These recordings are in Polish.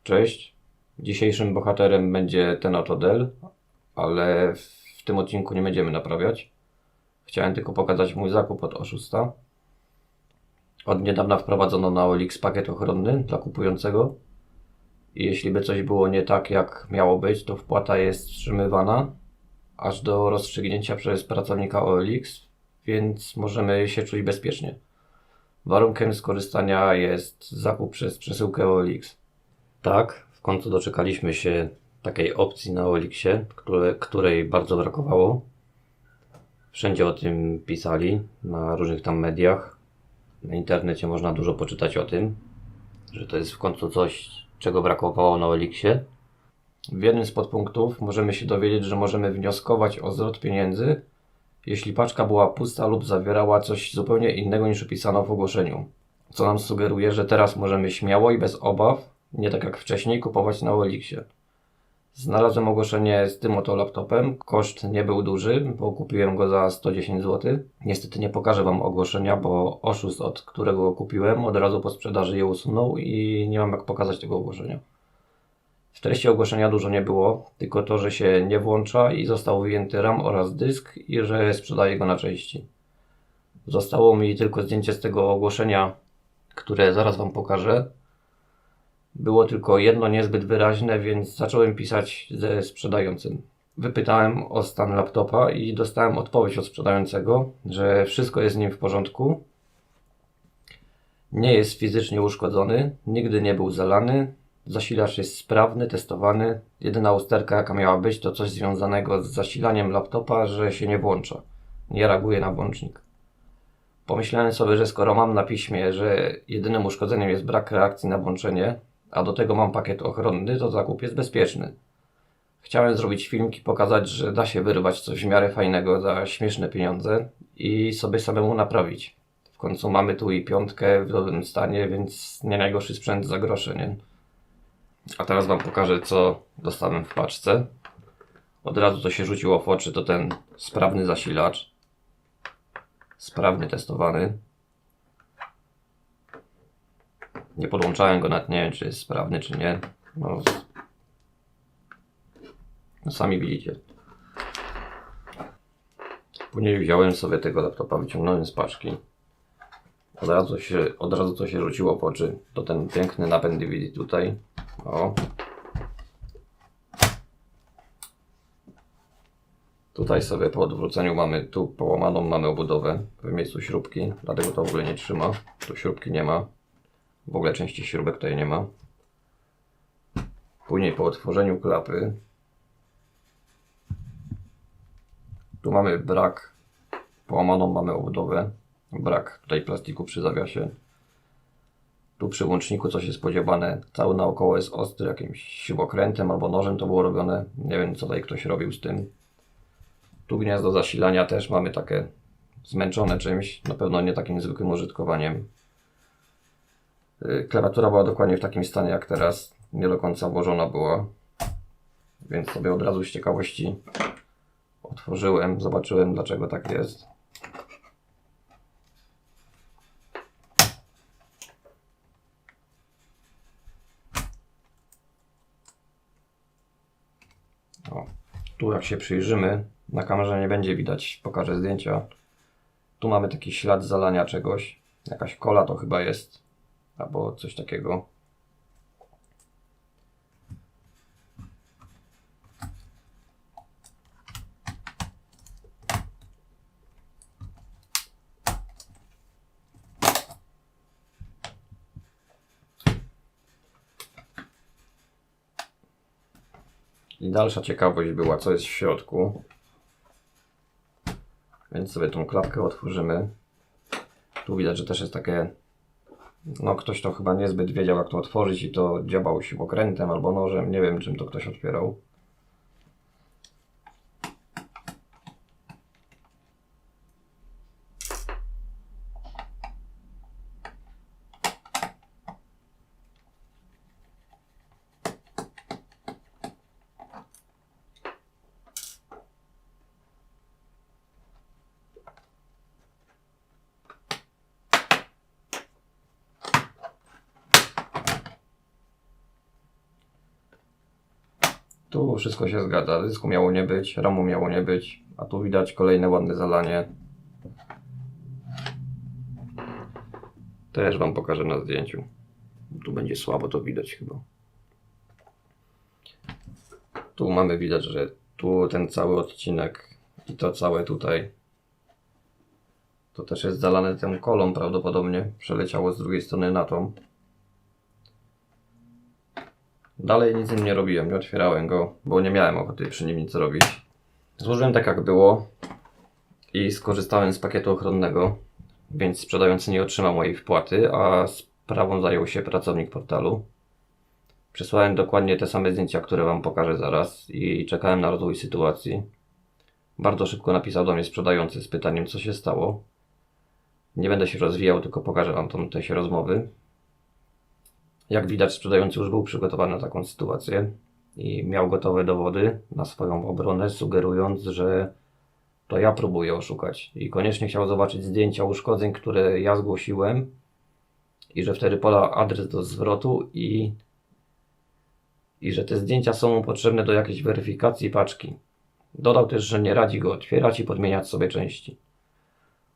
Cześć, dzisiejszym bohaterem będzie ten oto Dell, ale w tym odcinku nie będziemy naprawiać. Chciałem tylko pokazać mój zakup od oszusta. Od niedawna wprowadzono na OLX pakiet ochronny dla kupującego i jeśli by coś było nie tak jak miało być, to wpłata jest wstrzymywana aż do rozstrzygnięcia przez pracownika OLX, więc możemy się czuć bezpiecznie. Warunkiem skorzystania jest zakup przez przesyłkę OLX. Tak, w końcu doczekaliśmy się takiej opcji na OLX-ie, której bardzo brakowało. Wszędzie o tym pisali, na różnych tam mediach. Na internecie można dużo poczytać o tym, że to jest w końcu coś, czego brakowało na OLX-ie. W jednym z podpunktów możemy się dowiedzieć, że możemy wnioskować o zwrot pieniędzy, jeśli paczka była pusta lub zawierała coś zupełnie innego niż opisano w ogłoszeniu. Co nam sugeruje, że teraz możemy śmiało i bez obaw, nie tak jak wcześniej, kupować na OLX-ie. Znalazłem ogłoszenie z tym oto laptopem. Koszt nie był duży, bo kupiłem go za 110 zł. Niestety nie pokażę Wam ogłoszenia, bo oszust, od którego go kupiłem, od razu po sprzedaży je usunął i nie mam jak pokazać tego ogłoszenia. W treści ogłoszenia dużo nie było, tylko to, że się nie włącza i został wyjęty RAM oraz dysk i że sprzedaje go na części. Zostało mi tylko zdjęcie z tego ogłoszenia, które zaraz Wam pokażę. Było tylko jedno niezbyt wyraźne, więc zacząłem pisać ze sprzedającym. Wypytałem o stan laptopa i dostałem odpowiedź od sprzedającego, że wszystko jest z nim w porządku. Nie jest fizycznie uszkodzony, nigdy nie był zalany, zasilacz jest sprawny, testowany. Jedyna usterka jaka miała być to coś związanego z zasilaniem laptopa, że się nie włącza. Nie reaguje na włącznik. Pomyślałem sobie, że skoro mam na piśmie, że jedynym uszkodzeniem jest brak reakcji na włączenie, a do tego mam pakiet ochronny, to zakup jest bezpieczny. Chciałem zrobić filmik i pokazać, że da się wyrwać coś w miarę fajnego za śmieszne pieniądze i sobie samemu naprawić. W końcu mamy tu i piątkę w dobrym stanie, więc nie najgorszy sprzęt za grosze, nie? A teraz Wam pokażę, co dostałem w paczce. Od razu co się rzuciło w oczy, to ten sprawny zasilacz. Sprawnie testowany. Nie podłączałem go, nawet nie wiem, czy jest sprawny, czy nie. No sami widzicie. Później wziąłem sobie tego laptopa, wyciągnąłem z paczki. Od razu co się rzuciło w oczy, to ten piękny napęd DVD tutaj. O. Tutaj sobie po odwróceniu mamy tu połamaną mamy obudowę w miejscu śrubki, dlatego to w ogóle nie trzyma. Tu śrubki nie ma. W ogóle części śrubek tutaj nie ma. Później po otworzeniu klapy tu mamy brak, połamaną mamy obudowę, brak tutaj plastiku przy zawiasie. Tu przy łączniku coś jest podziałane, cały naokoło jest ostry, jakimś śrubokrętem albo nożem to było robione. Nie wiem, co tutaj ktoś robił z tym. Tu gniazdo zasilania też mamy takie zmęczone czymś, na pewno nie takim zwykłym użytkowaniem. Klawiatura była dokładnie w takim stanie jak teraz, nie do końca włożona była, więc sobie od razu z ciekawości otworzyłem, zobaczyłem dlaczego tak jest. O, tu jak się przyjrzymy, na kamerze nie będzie widać, pokażę zdjęcia. Tu mamy taki ślad zalania czegoś, jakaś kola to chyba jest, albo coś takiego. I dalsza ciekawość była, co jest w środku. Więc sobie tą klapkę otworzymy. Tu widać, że też jest takie... No ktoś to chyba niezbyt wiedział jak to otworzyć i to dziabał śrubokrętem albo nożem. Nie wiem czym to ktoś otwierał. Tu wszystko się zgadza. Dysku miało nie być, ramu miało nie być, a tu widać kolejne ładne zalanie. Też Wam pokażę na zdjęciu. Tu będzie słabo to widać chyba. Tu mamy widać, że tu ten cały odcinek i to całe tutaj to też jest zalane tą kolą prawdopodobnie. Przeleciało z drugiej strony na tą. Dalej nic z nim nie robiłem, nie otwierałem go, bo nie miałem ochoty przy nim nic robić. Złożyłem tak jak było i skorzystałem z pakietu ochronnego, więc sprzedający nie otrzymał mojej wpłaty, a sprawą zajął się pracownik portalu. Przesłałem dokładnie te same zdjęcia, które Wam pokażę zaraz i czekałem na rozwój sytuacji. Bardzo szybko napisał do mnie sprzedający z pytaniem, co się stało. Nie będę się rozwijał, tylko pokażę Wam te się rozmowy. Jak widać, sprzedający już był przygotowany na taką sytuację i miał gotowe dowody na swoją obronę, sugerując, że to ja próbuję oszukać i koniecznie chciał zobaczyć zdjęcia uszkodzeń, które ja zgłosiłem i że wtedy poda adres do zwrotu i że te zdjęcia są mu potrzebne do jakiejś weryfikacji paczki. Dodał też, że nie radzi go otwierać i podmieniać sobie części.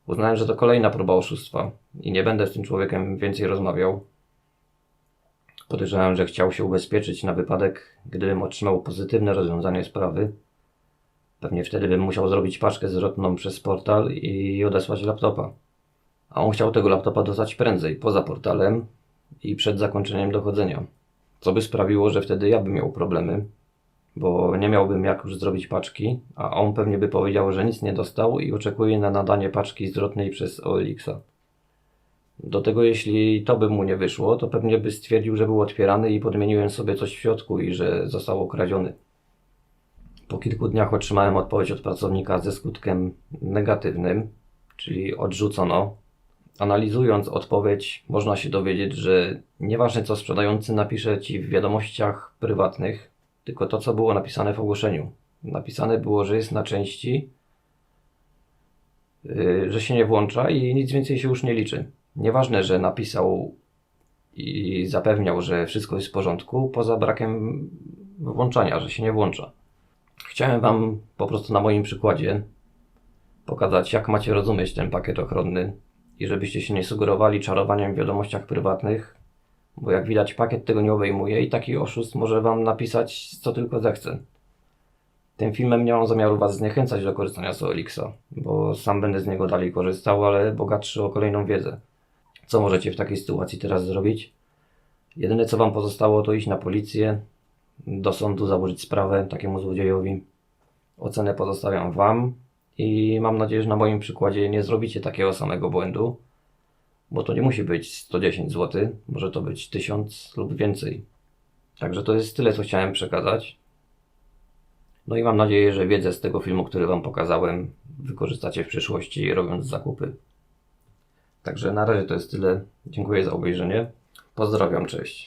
Uznałem, że to kolejna próba oszustwa i nie będę z tym człowiekiem więcej rozmawiał. Podejrzewałem, że chciał się ubezpieczyć na wypadek, gdybym otrzymał pozytywne rozwiązanie sprawy. Pewnie wtedy bym musiał zrobić paczkę zwrotną przez portal i odesłać laptopa. A on chciał tego laptopa dostać prędzej, poza portalem i przed zakończeniem dochodzenia. Co by sprawiło, że wtedy ja bym miał problemy, bo nie miałbym jak już zrobić paczki, a on pewnie by powiedział, że nic nie dostał i oczekuje na nadanie paczki zwrotnej przez OLX-a. Do tego jeśli to by mu nie wyszło, to pewnie by stwierdził, że był otwierany i podmieniłem sobie coś w środku i że został okradziony. Po kilku dniach otrzymałem odpowiedź od pracownika ze skutkiem negatywnym, czyli odrzucono. Analizując odpowiedź, można się dowiedzieć, że nieważne co sprzedający napisze Ci w wiadomościach prywatnych, tylko to co było napisane w ogłoszeniu. Napisane było, że jest na części, że się nie włącza i nic więcej się już nie liczy. Nieważne, że napisał i zapewniał, że wszystko jest w porządku, poza brakiem włączania, że się nie włącza. Chciałem Wam po prostu na moim przykładzie pokazać, jak macie rozumieć ten pakiet ochronny i żebyście się nie sugerowali czarowaniem w wiadomościach prywatnych, bo jak widać pakiet tego nie obejmuje i taki oszust może Wam napisać co tylko zechce. Tym filmem nie mam zamiaru Was zniechęcać do korzystania z OLX-a, bo sam będę z niego dalej korzystał, ale bogatszy o kolejną wiedzę. Co możecie w takiej sytuacji teraz zrobić? Jedyne co Wam pozostało to iść na policję, do sądu założyć sprawę takiemu złodziejowi. Ocenę pozostawiam Wam i mam nadzieję, że na moim przykładzie nie zrobicie takiego samego błędu, bo to nie musi być 110 zł, może to być 1000 lub więcej. Także to jest tyle, co chciałem przekazać. No i mam nadzieję, że wiedzę z tego filmu, który Wam pokazałem, wykorzystacie w przyszłości robiąc zakupy. Także na razie to jest tyle. Dziękuję za obejrzenie. Pozdrawiam, cześć.